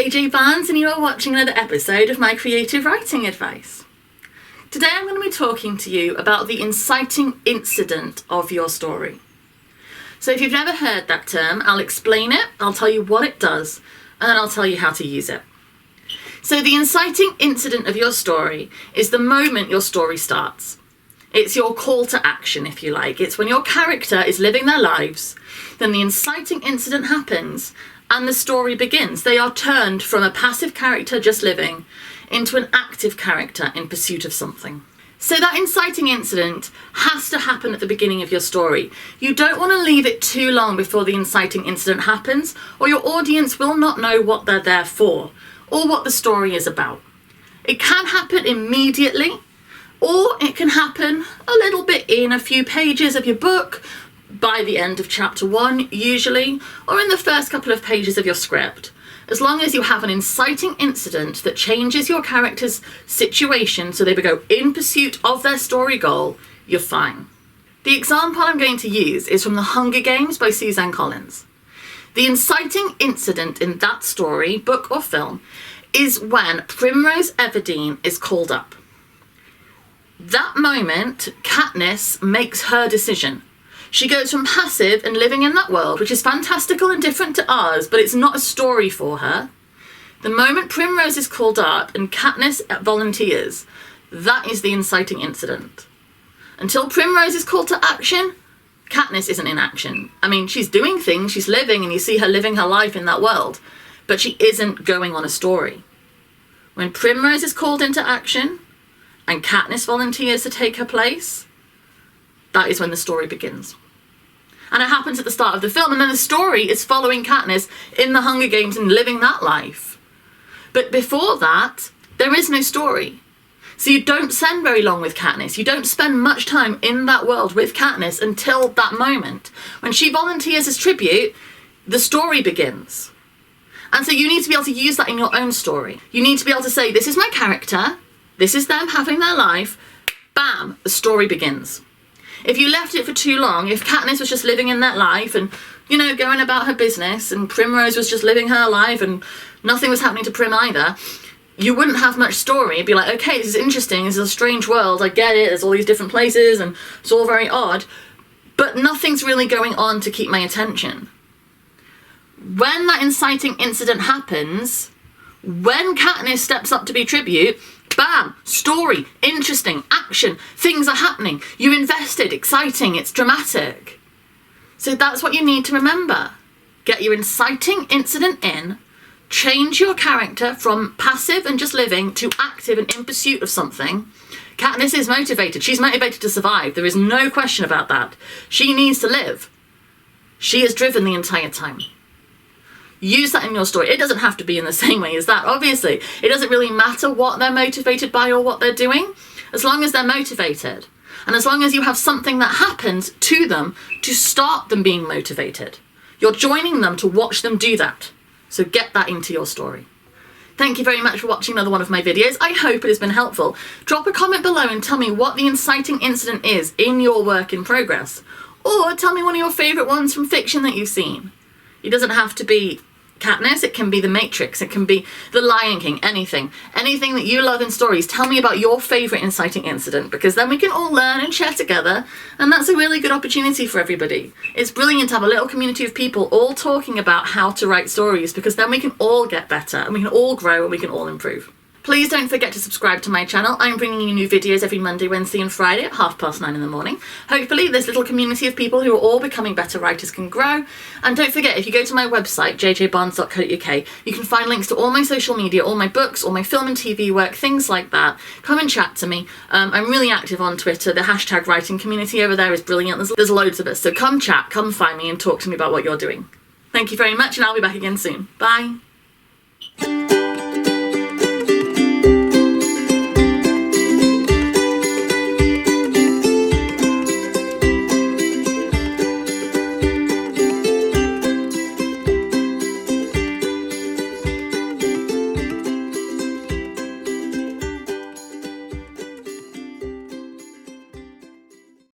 JJ Barnes and you are watching another episode of my creative writing advice. Today I'm going to be talking to you about the inciting incident of your story. So if you've never heard that term, I'll explain it, I'll tell you what it does, and then I'll tell you how to use it. So the inciting incident of your story is the moment your story starts. It's your call to action, if you like. It's when your character is living their lives, then the inciting incident happens and the story begins. They are turned from a passive character just living into an active character in pursuit of something. So that inciting incident has to happen at the beginning of your story. You don't want to leave it too long before the inciting incident happens, or your audience will not know what they're there for or what the story is about. It can happen immediately, or it can happen a little bit in a few pages of your book, by the end of chapter 1 usually, or in the first couple of pages of your script. As long as you have an inciting incident that changes your character's situation so they go in pursuit of their story goal, you're fine. The example I'm going to use is from The Hunger Games by Suzanne Collins. The inciting incident in that story, book or film, is when Primrose Everdeen is called up. That moment, Katniss makes her decision. She goes from passive and living in that world, which is fantastical and different to ours, but it's not a story for her. The moment Primrose is called up and Katniss volunteers, that is the inciting incident. Until Primrose is called to action, Katniss isn't in action. I mean, she's doing things, she's living, and you see her living her life in that world, but she isn't going on a story. When Primrose is called into action, and Katniss volunteers to take her place, that is when the story begins. And it happens at the start of the film, and then the story is following Katniss in the Hunger Games and living that life. But before that, there is no story. So you don't spend very long with Katniss. You don't spend much time in that world with Katniss until that moment. When she volunteers as tribute, the story begins. And so you need to be able to use that in your own story. You need to be able to say, this is my character, this is them having their life, bam, the story begins. If you left it for too long, if Katniss was just living in that life and, going about her business, and Primrose was just living her life and nothing was happening to Prim either, you wouldn't have much story. It'd be like, okay, this is interesting, this is a strange world, I get it, there's all these different places and it's all very odd, but nothing's really going on to keep my attention. When that inciting incident happens, when Katniss steps up to be tribute, bam, story, interesting, action, things are happening. You invested, exciting, it's dramatic. So that's what you need to remember. Get your inciting incident in, change your character from passive and just living to active and in pursuit of something. Katniss is motivated. She's motivated to survive. There is no question about that. She needs to live. She is driven the entire time. Use that in your story. It doesn't have to be in the same way as that, obviously. It doesn't really matter what they're motivated by or what they're doing, as long as they're motivated. And as long as you have something that happens to them to start them being motivated. You're joining them to watch them do that. So get that into your story. Thank you very much for watching another one of my videos. I hope it has been helpful. Drop a comment below and tell me what the inciting incident is in your work in progress. Or tell me one of your favourite ones from fiction that you've seen. It doesn't have to be Katniss, it can be The Matrix, it can be The Lion King, anything that you love in stories. Tell me about your favourite inciting incident, because then we can all learn and share together, and that's a really good opportunity for everybody. It's brilliant to have a little community of people all talking about how to write stories, because then we can all get better and we can all grow and we can all improve. Please don't forget to subscribe to my channel. I'm bringing you new videos every Monday, Wednesday and Friday at 9:30 in the morning. Hopefully this little community of people who are all becoming better writers can grow. And don't forget, if you go to my website, jjbarnes.co.uk, you can find links to all my social media, all my books, all my film and TV work, things like that. Come and chat to me. I'm really active on Twitter. The hashtag writing community over there is brilliant. There's loads of us. So come chat, come find me and talk to me about what you're doing. Thank you very much, and I'll be back again soon. Bye.